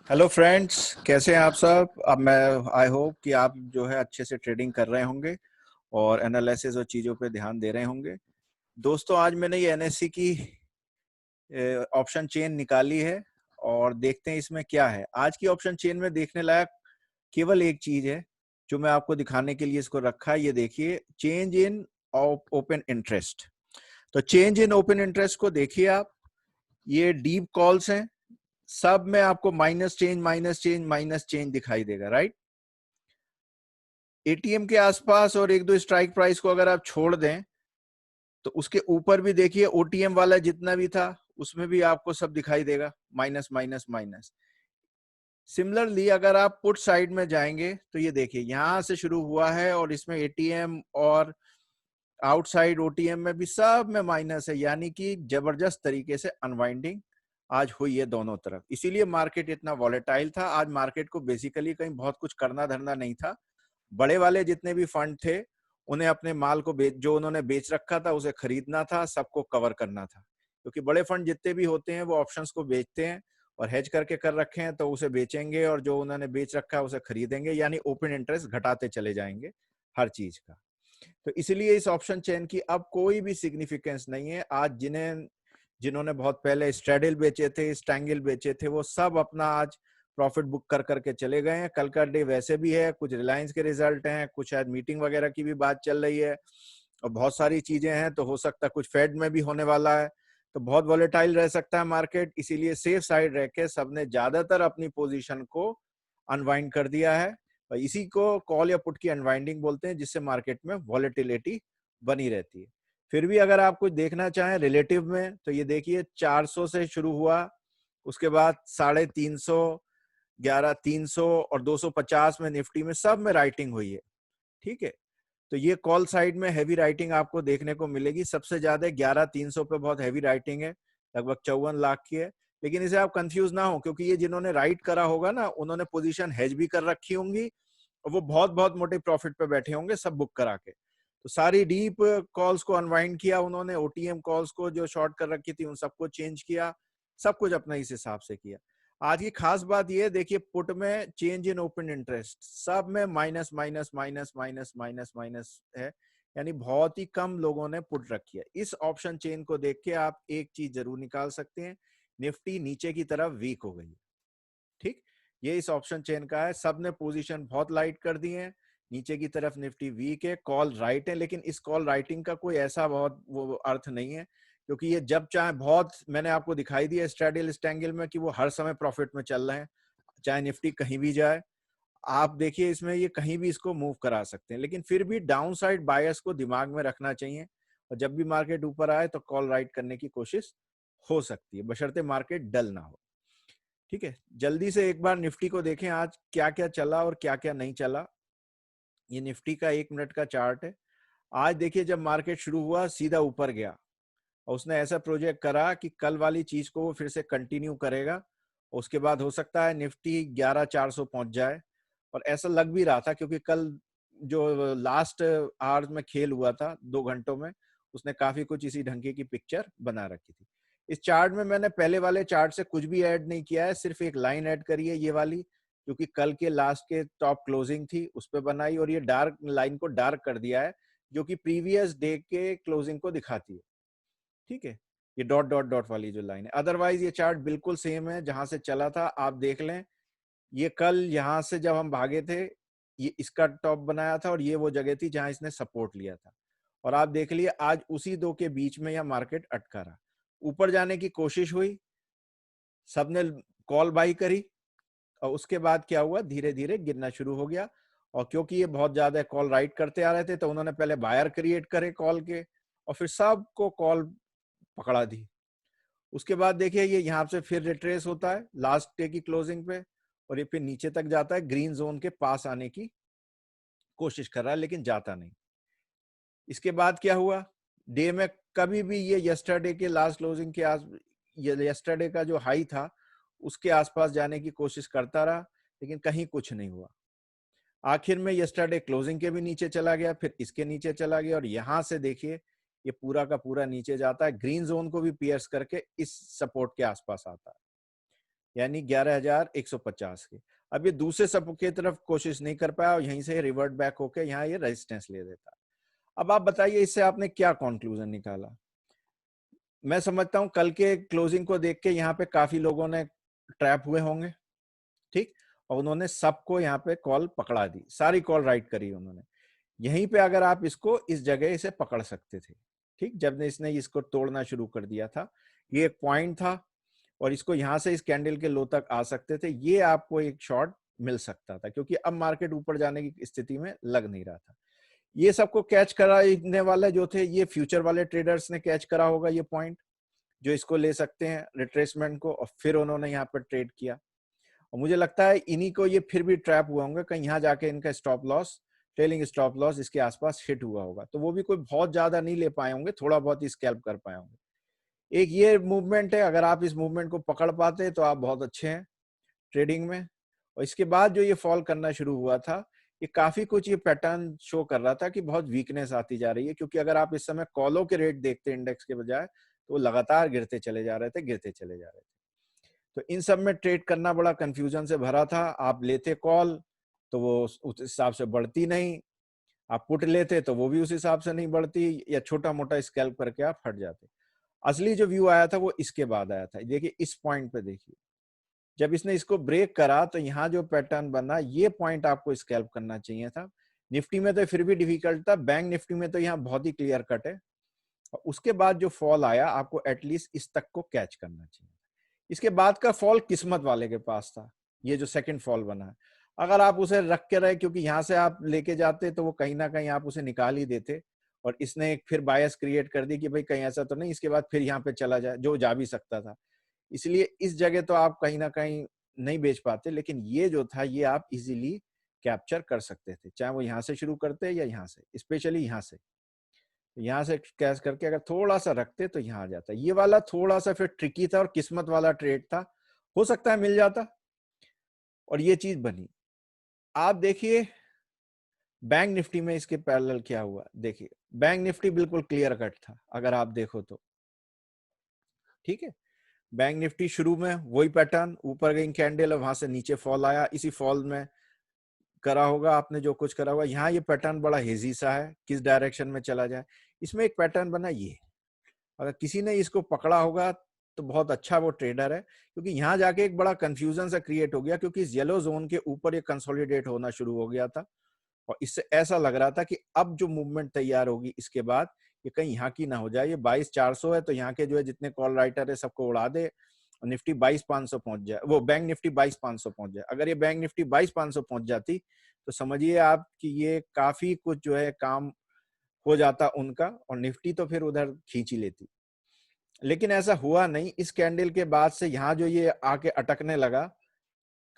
Hello friends, कैसे हैं आप सब। अब मैं आई होप कि आप जो है अच्छे से ट्रेडिंग कर रहे होंगे और एनालिसिस और चीज़ों पे ध्यान दे रहे होंगे। दोस्तों, आज मैंने ये एनएससी की ऑप्शन चेन निकाली है और देखते हैं इसमें क्या है। आज की ऑप्शन चेन में देखने लायक केवल एक चीज़ है जो मैं आपको दिखाने के लिए इसको रखा है। ये देखिए, चेंज इन ओपन इंटरेस्ट। तो चेंज इन ओपन इंटरेस्ट को देखिए आप। ये डीप कॉल्स हैं, सब में आपको minus change minus change minus change दिखाई देगा, राइट। एटीएम के आसपास और एक दो स्ट्राइक प्राइस को अगर आप छोड़ दें तो उसके ऊपर भी देखिए ओटीएम वाला जितना भी था उसमें भी आपको सब दिखाई देगा, माइनस माइनस माइनस। सिमिलरली अगर आप पुट साइड में जाएंगे तो ये देखिए यहां से शुरू हुआ है और इसमें एटीएम और आउटसाइड ओटीएम में भी सब में माइनस है, यानी कि जबरदस्त तरीके से अनवाइंडिंग आज हुई है दोनों तरफ। इसीलिए मार्केट इतना वॉलेटाइल था। आज मार्केट को बेसिकली कहीं बहुत कुछ करना धरना नहीं था। बड़े वाले जितने भी फंड थे उन्हें अपने माल को जो उन्होंने बेच रखा था उसे खरीदना था, सबको कवर करना था। क्योंकि बड़े फंड जितने भी होते हैं वो ऑप्शंस को बेचते हैं और हेज करके कर रखे हैं तो उसे बेचेंगे और जो उन्होंने बेच रखा है उसे खरीदेंगे, यानी ओपन इंटरेस्ट घटाते चले जाएंगे हर चीज का। तो इसलिए इस ऑप्शन चेन की अब कोई भी सिग्निफिकेंस नहीं है। आज जिन्होंने बहुत पहले स्ट्रेडल बेचे थे, स्टैंगल बेचे थे, वो सब अपना आज प्रॉफिट बुक कर करके चले गए हैं। कल का डे वैसे भी है, कुछ रिलायंस के रिजल्ट हैं, कुछ शायद मीटिंग वगैरह की भी बात चल रही है और बहुत सारी चीजें हैं, तो हो सकता है कुछ फेड में भी होने वाला है। तो बहुत वॉलेटाइल रह सकता है मार्केट, इसीलिए सेफ साइड रह के सबने ज्यादातर अपनी पोजीशन को अनवाइंड कर दिया है। और इसी को कॉल या पुट की अनवाइंडिंग बोलते हैं, जिससे मार्केट में वॉलेटिलिटी बनी रहती है। फिर भी अगर आप कुछ देखना चाहें रिलेटिव में तो ये देखिए 400 से शुरू हुआ, उसके बाद 350, 300 और 250 में निफ्टी में सब में राइटिंग हुई है। ठीक है, तो ये कॉल साइड में हैवी राइटिंग आपको देखने को मिलेगी। सबसे ज्यादा 11300 पे बहुत हैवी राइटिंग है, लगभग 54 लाख की है। लेकिन इसे आप कंफ्यूज ना हो, क्योंकि ये जिन्होंने राइट करा होगा ना उन्होंने पोजीशन हेज भी कर रखी होंगी और वो बहुत बहुत मोटे प्रॉफिट पे बैठे होंगे सब बुक करा के। तो सारी डीप कॉल्स को अनवाइंड किया उन्होंने, ओटीएम कॉल्स को जो शॉर्ट कर रखी थी उन सबको चेंज किया, सब कुछ अपना इस हिसाब से किया। आज की खास बात ये देखिए, पुट में चेंज इन ओपन इंटरेस्ट सब में minus minus minus minus minus minus है, यानी बहुत ही कम लोगों ने पुट रखी है। इस ऑप्शन चेन को देख के आप एक चीज जरूर निकाल सकते हैं, निफ्टी नीचे की तरफ वीक हो गई है। ठीक, ये इस ऑप्शन चेन का है। सबने पोजीशन बहुत लाइट कर दी है, नीचे की तरफ निफ्टी वीक है, कॉल राइट है। लेकिन इस कॉल राइटिंग का कोई ऐसा बहुत वो अर्थ नहीं है, क्योंकि ये जब चाहे बहुत, मैंने आपको दिखाई दिया स्ट्रेडल स्टैंगल में कि वो हर समय प्रॉफिट में चल रहे हैं, चाहे निफ्टी कहीं भी जाए। आप देखिए इसमें ये कहीं भी इसको मूव करा सकते हैं, लेकिन फिर भी डाउन साइड बायस को दिमाग में रखना चाहिए और जब भी मार्केट ऊपर आए तो कॉल राइट करने की कोशिश हो सकती है, बशर्ते मार्केट डल ना हो। ठीक है, जल्दी से एक बार निफ्टी को देखें आज क्या क्या चला और क्या क्या नहीं चला। ये निफ्टी का 1 मिनट का चार्ट है। आज देखिए जब मार्केट शुरू हुआ सीधा ऊपर गया और उसने ऐसा प्रोजेक्ट करा कि कल वाली चीज को वो फिर से कंटिन्यू करेगा। उसके बाद हो सकता है निफ्टी 11400 पहुंच जाए, और ऐसा लग भी रहा था क्योंकि कल जो लास्ट आवर्स में खेल हुआ था 2 घंटों में, उसने काफी कुछ इसी ढंग की पिक्चर बना रखी थी। इस चार्ट में मैंने पहले वाले चार्ट से कुछ भी ऐड नहीं किया है, सिर्फ एक लाइन ऐड करी है ये वाली, क्योंकि कल के लास्ट के टॉप क्लोजिंग थी उस पर बनाई, और ये डार्क लाइन को डार्क कर दिया है जो कि प्रीवियस डे के क्लोजिंग को दिखाती है। ठीक है, ये डॉट डॉट डॉट वाली जो लाइन है। अदरवाइज ये चार्ट बिल्कुल सेम है जहां से चला था, आप देख लें। ये कल यहां से जब हम भागे थे ये इसका टॉप बनाया था और ये वो जगह थी जहां इसने सपोर्ट लिया था, और आप देख लिए आज उसी दो के बीच में यह मार्केट अटका रहा। ऊपर जाने की कोशिश हुई, सबने कॉल बाई करी, और उसके बाद क्या हुआ, धीरे धीरे गिरना शुरू हो गया। और क्योंकि ये बहुत ज्यादा कॉल राइट करते आ रहे थे तो उन्होंने पहले बायर क्रिएट करे कॉल के और फिर सबको कॉल पकड़ा दी। उसके बाद देखिए ये यहाँ से फिर रिट्रेस होता है लास्ट डे की क्लोजिंग पे, और ये फिर नीचे तक जाता है, ग्रीन जोन के पास आने की कोशिश कर रहा है लेकिन जाता नहीं। इसके बाद क्या हुआ, डे में कभी भी ये यस्टरडे के लास्ट क्लोजिंग के यस्टरडे का जो हाई था उसके आसपास जाने की कोशिश करता रहा, लेकिन कहीं कुछ नहीं हुआ। आखिर में यस्टरडे क्लोजिंग के भी नीचे चला गया, फिर इसके नीचे चला गया, और यहां से देखिए ये पूरा का पूरा नीचे जाता है, ग्रीन जोन को भी पियर्स करके इस सपोर्ट के आसपास आता है। यानी 11,150 के। अब ये दूसरे सपोर्ट की तरफ कोशिश नहीं कर पाया और यहीं से रिवर्ट बैक होके यहाँ ये रेजिस्टेंस ले देता। अब आप बताइए इससे आपने क्या कंक्लूजन निकाला? मैं समझता हूं कल के क्लोजिंग को देख के यहाँ पे काफी लोगों ने ट्रैप हुए होंगे, ठीक, और उन्होंने सबको यहाँ पे कॉल पकड़ा दी, सारी कॉल राइट करी उन्होंने। यहीं पे अगर आप इसको इस जगह इसे पकड़ सकते थे, ठीक, जब ने इसने इसको तोड़ना शुरू कर दिया था, ये एक पॉइंट था और इसको यहां से इस कैंडल के लो तक आ सकते थे, ये आपको एक शॉर्ट मिल सकता था, क्योंकि अब मार्केट ऊपर जाने की स्थिति में लग नहीं रहा था। ये सबको कैच कराने वाले जो थे ये फ्यूचर वाले ट्रेडर्स ने कैच करा होगा ये पॉइंट, जो इसको ले सकते हैं रिट्रेसमेंट को, और फिर उन्होंने यहाँ पर ट्रेड किया। और मुझे लगता है इन्हीं को ये फिर भी ट्रैप हुआ होंगे, कहीं यहाँ जाके इनका stop loss, trailing stop loss इसके आसपास हिट हुआ होगा, तो वो भी कोई बहुत ज्यादा नहीं ले पाए होंगे, थोड़ा बहुत ही स्कैल्प कर पाए होंगे। एक ये मूवमेंट है, अगर आप इस मूवमेंट को पकड़ पाते तो आप बहुत अच्छे हैं ट्रेडिंग में। और इसके बाद जो ये फॉल करना शुरू हुआ था, ये काफी कुछ ये पैटर्न शो कर रहा था कि बहुत वीकनेस आती जा रही है, क्योंकि अगर आप इस समय कॉलों के रेट देखते इंडेक्स के बजाय, तो वो लगातार गिरते चले जा रहे थे, गिरते चले जा रहे थे। तो इन सब में ट्रेड करना बड़ा कंफ्यूजन से भरा था। आप लेते कॉल तो वो उस हिसाब से बढ़ती नहीं, आप पुट लेते तो वो भी उस हिसाब से नहीं बढ़ती, या छोटा मोटा स्कैल्प करके आप हट जाते। असली जो व्यू आया था वो इसके बाद आया था। देखिए इस पॉइंट पे देखिए, जब इसने इसको ब्रेक करा तो यहाँ जो पैटर्न बना, ये पॉइंट आपको स्कैल्प करना चाहिए था। निफ्टी में तो फिर भी डिफिकल्ट था, बैंक निफ्टी में तो यहाँ बहुत ही क्लियर कट है। और उसके बाद जो फॉल आया, आपको एटलीस्ट इस तक को कैच करना चाहिए। इसके बाद का फॉल किस्मत वाले के पास था, ये जो सेकंड फॉल बना है। अगर आप उसे रख के रहे, क्योंकि यहाँ से आप लेके जाते तो वो कहीं ना कहीं आप उसे निकाल ही देते, और इसने एक फिर बायस क्रिएट कर दी कि भाई कहीं ऐसा तो नहीं इसके बाद फिर यहाँ पे चला जाए, जो जा भी सकता था। इसलिए इस जगह तो आप कहीं ना कहीं नहीं बेच पाते, लेकिन ये जो था ये आप इजीली कैप्चर कर सकते थे, चाहे वो यहाँ से शुरू करते या यहाँ से, स्पेशली यहाँ से। यहाँ से कैश करके अगर थोड़ा सा रखते तो यहाँ आ जाता। ये वाला थोड़ा सा फिर ट्रिकी था और किस्मत वाला ट्रेड था, हो सकता है मिल जाता, और ये चीज बनी। आप देखिए बैंक निफ्टी में इसके पैरेलल क्या हुआ। देखिए बैंक निफ्टी बिल्कुल क्लियर कट था अगर आप देखो तो, ठीक है। बैंक निफ्टी शुरू में वही पैटर्न, ऊपर गई कैंडल और वहां से नीचे फॉल आया, इसी फॉल में करा होगा आपने जो कुछ करा होगा। यहाँ ये पैटर्न बड़ा हेजी सा है, किस डायरेक्शन में चला जाए। इसमें एक पैटर्न बना, ये अगर किसी ने इसको पकड़ा होगा तो बहुत अच्छा वो ट्रेडर है, क्योंकि यहाँ जाके एक बड़ा कंफ्यूजन सा क्रिएट हो गया, क्योंकि इस येलो जोन के ऊपर ये कंसोलिडेट होना शुरू हो गया था, और इससे ऐसा लग रहा था कि अब जो मूवमेंट तैयार होगी इसके बाद ये कहीं यहाँ की ना हो जाए। ये 22,400 है, तो यहाँ के जो है जितने कॉल राइटर है सबको उड़ा दे, निफ्टी 22,500 पहुंच जाए, वो बैंक निफ्टी 22,500 पहुंच जाए। अगर ये बैंक निफ्टी 22,500 पहुंच जाती तो समझिए आप कि ये काफी कुछ जो है काम हो जाता उनका, और निफ्टी तो फिर उधर खींच ही लेती। लेकिन ऐसा हुआ नहीं। इस कैंडल के बाद से यहाँ जो ये आके अटकने लगा,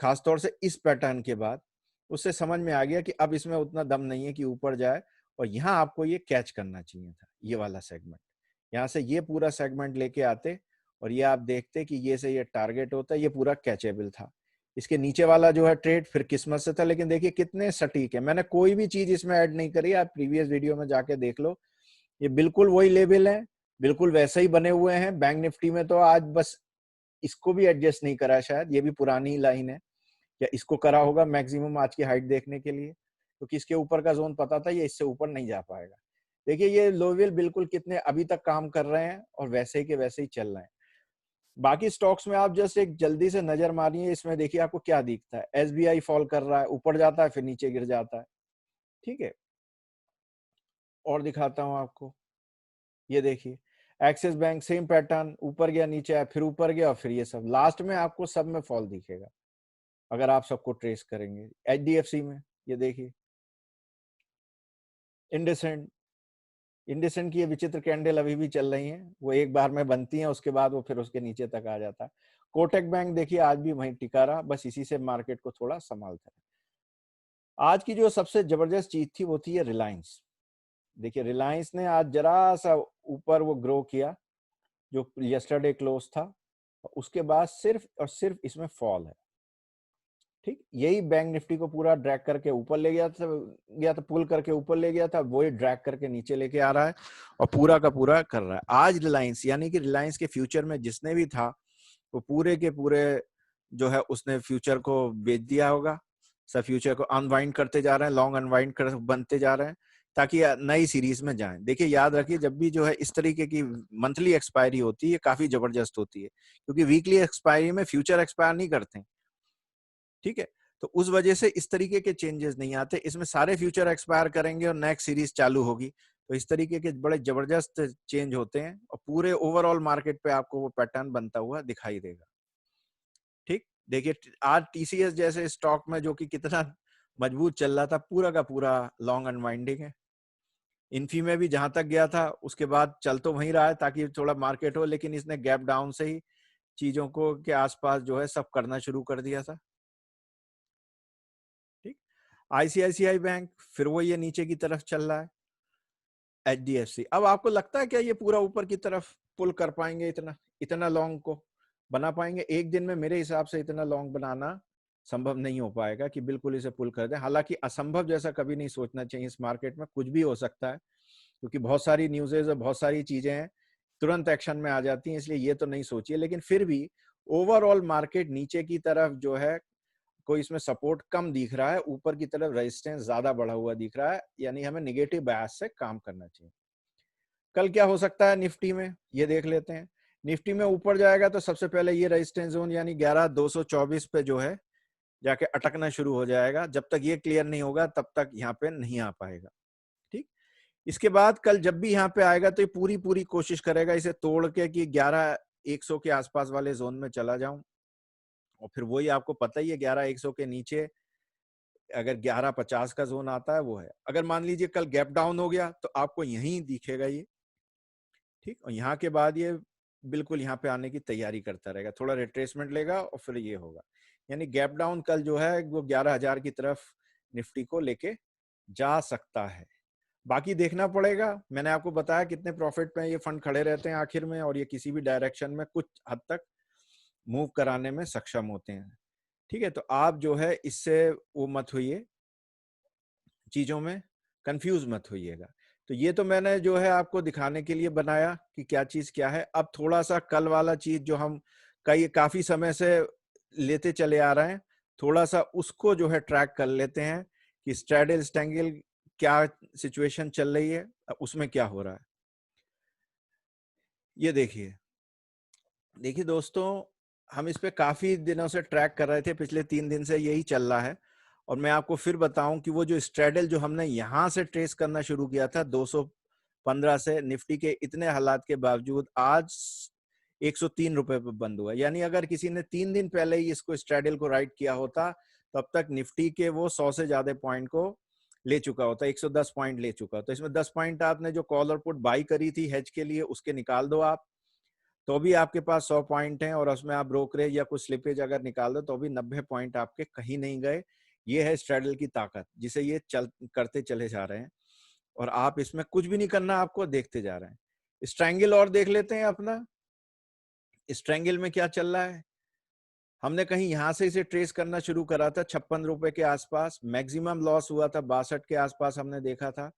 खासतौर से इस पैटर्न के बाद, उससे समझ में आ गया कि अब इसमें उतना दम नहीं है कि ऊपर जाए, और यहाँ आपको ये कैच करना चाहिए था, ये वाला सेगमेंट। यहाँ से ये पूरा सेगमेंट लेके आते और ये आप देखते कि ये से ये टारगेट होता है, ये पूरा कैचेबल था। इसके नीचे वाला जो है ट्रेड फिर किस्मत से था, लेकिन देखिए कितने सटीक है। मैंने कोई भी चीज इसमें ऐड नहीं करी, आप प्रीवियस वीडियो में जाके देख लो, ये बिल्कुल वही लेवल है, बिल्कुल वैसे ही बने हुए हैं। बैंक निफ्टी में तो आज बस इसको भी एडजस्ट नहीं करा, शायद ये भी पुरानी लाइन है, या इसको करा होगा मैक्सिमम आज की हाइट देखने के लिए, क्योंकि इसके ऊपर का जोन पता था ये इससे ऊपर नहीं जा पाएगा। देखिए ये लोवेल बिल्कुल कितने अभी तक काम कर रहे हैं और वैसे ही के वैसे ही चल रहे हैं। बाकी स्टॉक्स में आप जस्ट एक जल्दी से नजर मारिए, इसमें देखिए आपको क्या दिखता है। एसबीआई फॉल कर रहा है, ऊपर जाता है फिर नीचे गिर जाता है, ठीक है। और दिखाता हूं आपको, ये देखिए एक्सिस बैंक सेम पैटर्न, ऊपर गया नीचे आया फिर ऊपर गया, और फिर ये सब लास्ट में आपको सब में फॉल दिखेगा अगर आप सबको ट्रेस करेंगे। एचडीएफसी में ये देखिए, इंडसेंड, इंडसेंड की ये विचित्र कैंडल अभी भी चल रही हैं, वो एक बार में बनती हैं उसके बाद वो फिर उसके नीचे तक आ जाता है। कोटक बैंक देखिए आज भी वहीं टिका रहा, बस इसी से मार्केट को थोड़ा संभालता है। आज की जो सबसे जबरदस्त चीज थी वो थी ये रिलायंस। देखिए रिलायंस ने आज जरा सा ऊपर वो ग्रो किया जो यस्टरडे क्लोज था, उसके बाद सिर्फ और सिर्फ इसमें फॉल है, ठीक। यही बैंक निफ्टी को पूरा ड्रैग करके ऊपर ले गया था, पुल करके ऊपर ले गया था, वही ड्रैग करके नीचे लेके आ रहा है और पूरा का पूरा कर रहा है। आज रिलायंस, यानी कि रिलायंस के फ्यूचर में जिसने भी था वो पूरे के पूरे जो है उसने फ्यूचर को बेच दिया होगा, सब फ्यूचर को अनवाइंड करते जा रहे हैं, लॉन्ग अनवाइंड कर बनते जा रहे हैं ताकि नई सीरीज में जाएं। देखिए याद रखिए, जब भी जो है इस तरीके की मंथली एक्सपायरी होती है काफी जबरदस्त होती है, क्योंकि वीकली एक्सपायरी में फ्यूचर एक्सपायर नहीं करते, ठीक है। तो उस वजह से इस तरीके के चेंजेस नहीं आते, इसमें सारे फ्यूचर एक्सपायर करेंगे और नेक्स्ट सीरीज चालू होगी। तो इस तरीके के बड़े जबरदस्त चेंज होते हैं और पूरे ओवरऑल मार्केट पे आपको वो पैटर्न बनता हुआ दिखाई देगा। ठीक, देखिए आज टीसीएस जैसे स्टॉक में जो कि कितना मजबूत चल रहा था, पूरा का पूरा लॉन्ग अनवाइंडिंग है। इन्फी में भी जहां तक गया था उसके बाद चल तो वहीं रहा है ताकि थोड़ा मार्केट हो, लेकिन इसने गैप डाउन से ही चीजों को के आसपास जो है सब करना शुरू कर दिया था। ठीक, आईसीआईसीआई बैंक फिर वो ये नीचे की तरफ चल रहा है। एचडीएफसी, अब आपको लगता है क्या ये पूरा ऊपर की तरफ पुल कर पाएंगे, इतना इतना लॉन्ग को बना पाएंगे एक दिन में? मेरे हिसाब से इतना लॉन्ग बनाना संभव नहीं हो पाएगा कि बिल्कुल इसे पुल कर दें। हालांकि असंभव जैसा कभी नहीं सोचना चाहिए, इस मार्केट में कुछ भी हो सकता है, क्योंकि बहुत सारी न्यूज़ेज और बहुत सारी चीजें हैं तुरंत एक्शन में आ जाती हैं, इसलिए ये तो नहीं सोचिए। लेकिन फिर भी ओवरऑल मार्केट नीचे की तरफ जो है कोई इसमें सपोर्ट कम दिख रहा है, ऊपर की तरफ रेजिस्टेंस ज्यादा बढ़ा हुआ दिख रहा है, यानी हमें निगेटिव बायस से काम करना चाहिए। कल क्या हो सकता है निफ्टी में, ये देख लेते हैं। निफ्टी में ऊपर जाएगा तो सबसे पहले ये रेजिस्टेंस जोन यानी 11224 पे जो है जाके अटकना शुरू हो जाएगा। जब तक ये क्लियर नहीं होगा तब तक यहाँ पे नहीं आ पाएगा। ठीक, इसके बाद कल जब भी यहाँ पे आएगा तो ये पूरी पूरी कोशिश करेगा इसे तोड़ के कि 11100 के आसपास वाले जोन में चला जाऊं, और फिर वही आपको पता ही है 11100 के नीचे अगर 1150 का जोन आता है वो है। अगर मान लीजिए कल गैप डाउन हो गया तो आपको यहीं दिखेगा ये, ठीक, और यहाँ के बाद ये बिल्कुल यहाँ पे आने की तैयारी करता रहेगा, थोड़ा रिट्रेसमेंट लेगा और फिर ये होगा। यानी गैप डाउन कल जो है वो 11000 की तरफ निफ्टी को लेके जा सकता है। बाकी देखना पड़ेगा, मैंने आपको बताया कितने प्रॉफिट पे ये फंड खड़े रहते हैं आखिर में, और ये किसी भी डायरेक्शन में कुछ हद तक मूव कराने में सक्षम होते हैं। ठीक है, तो आप जो है इससे वो मत होइए, चीजों में कंफ्यूज मत होइएगा। तो ये तो मैंने जो है आपको दिखाने के लिए बनाया कि क्या चीज क्या है। अब थोड़ा सा कल वाला चीज जो हम काफी समय से लेते चले आ रहे हैं, थोड़ा सा उसको जो है ट्रैक कर लेते हैं कि स्ट्रैडल स्टैंगल क्या सिचुएशन चल रही है, उसमें क्या हो रहा है। ये देखिए, देखिए दोस्तों, हम इस पे काफी दिनों से ट्रैक कर रहे थे, पिछले 3 दिन से यही चल रहा है। और मैं आपको फिर बताऊं कि वो जो स्ट्रेडल जो हमने यहां से ट्रेस करना शुरू किया था 215 से, निफ्टी के इतने हालात के बावजूद आज 103 रुपए पे बंद हुआ। यानी अगर किसी ने 3 दिन पहले ही इसको स्ट्रेडल को राइट किया होता तब तक निफ्टी के वो 100 से ज्यादा पॉइंट को ले चुका होता, 110 पॉइंट ले चुका। तो इसमें 10 पॉइंट आपने जो कॉल और पुट बाई करी थी हेज के लिए उसके निकाल दो आप, तो भी आपके पास 100 पॉइंट हैं, और उसमें आप ब्रोकरेज या कुछ स्लिपेज अगर निकाल दो तो भी 90 पॉइंट आपके कहीं नहीं गए। ये है स्ट्रेडल की ताकत, जिसे ये चल करते चले जा रहे हैं, और आप इसमें कुछ भी नहीं करना, आपको देखते जा रहे हैं। स्ट्रैंगल और देख लेते हैं अपना, स्ट्रैंगल में क्या चल रहा है। हमने कहीं यहां से इसे ट्रेस करना शुरू करा था 56 रुपए के आसपास, मैक्सिमम लॉस हुआ था 62 के आसपास हमने देखा था,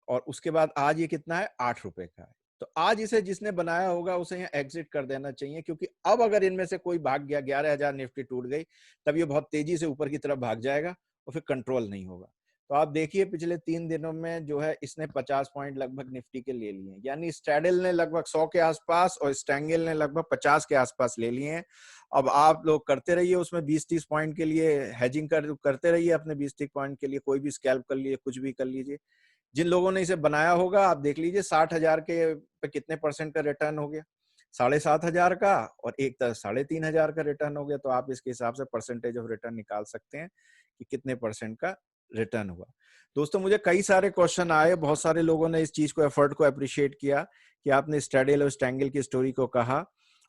और उसके बाद आज ये कितना है, 8 रुपए का है। तो आज इसे जिसने बनाया होगा उसे यहाँ एग्जिट कर देना चाहिए, क्योंकि अब अगर इनमें से कोई भाग गया, 11000 निफ्टी टूट गई, तब ये बहुत तेजी से ऊपर की तरफ भाग जाएगा और फिर कंट्रोल नहीं होगा। तो आप देखिए पिछले 3 दिनों में जो है इसने 50 पॉइंट लगभग निफ्टी के ले लिए हैं, यानी स्ट्रैडल ने लगभग 100 के आसपास और स्टैंगल ने लगभग 50 के आसपास ले लिए हैं। अब आप लोग करते रहिए उसमें 20-30 पॉइंट के लिए हेजिंग करते रहिए अपने 20-30 पॉइंट के लिए, कोई भी स्कैल्प कर लीजिए, कुछ भी कर लीजिए। जिन लोगों ने इसे बनाया होगा आप देख लीजिए 60,000 के पे कितने परसेंट का रिटर्न हो गया, 7,500 का, और एक तरफ 3,500 का रिटर्न हो गया। तो आप इसके हिसाब से परसेंटेज ऑफ रिटर्न निकाल सकते हैं कि कितने परसेंट का रिटर्न हुआ। दोस्तों मुझे कई सारे क्वेश्चन आए, बहुत सारे लोगों ने इस चीज को, एफर्ट को अप्रिशिएट किया कि आपने स्ट्रैडल और स्टैंगल की स्टोरी को कहा,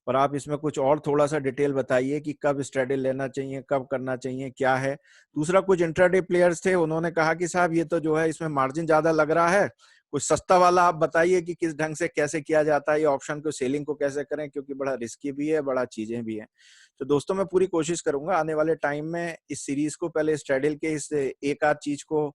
और आप इसमें कुछ और थोड़ा सा डिटेल बताइए कि कब स्ट्रैडल लेना चाहिए, कब करना चाहिए, क्या है। दूसरा, कुछ इंट्राडे प्लेयर्स थे, उन्होंने कहा कि साहब ये तो जो है इसमें मार्जिन ज्यादा लग रहा है, कुछ सस्ता वाला आप बताइए कि किस ढंग से कैसे किया जाता है, ये ऑप्शन को सेलिंग को कैसे करें, क्योंकि बड़ा रिस्की भी है, बड़ा चीजें भी हैं। तो दोस्तों मैं पूरी कोशिश करूंगा आने वाले टाइम में इस सीरीज को, पहले स्ट्रैडल के इस एक आध चीज को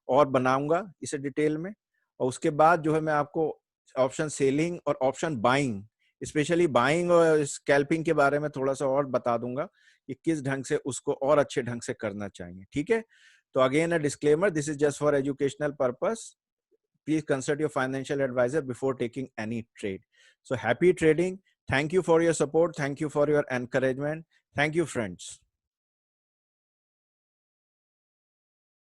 और बनाऊंगा इसे डिटेल में, और उसके बाद जो है मैं आपको ऑप्शन सेलिंग और ऑप्शन बाइंग स्पेशली बाइंग और स्कैल्पिंग के बारे में थोड़ा सा और बता दूंगा कि किस ढंग से उसको और अच्छे ढंग से करना चाहिए, ठीक है। तो again a disclaimer, this is just for educational purpose, please consult your financial advisor before taking any trade. So happy trading. Thank you for your support. Thank you for your encouragement. Thank you, friends.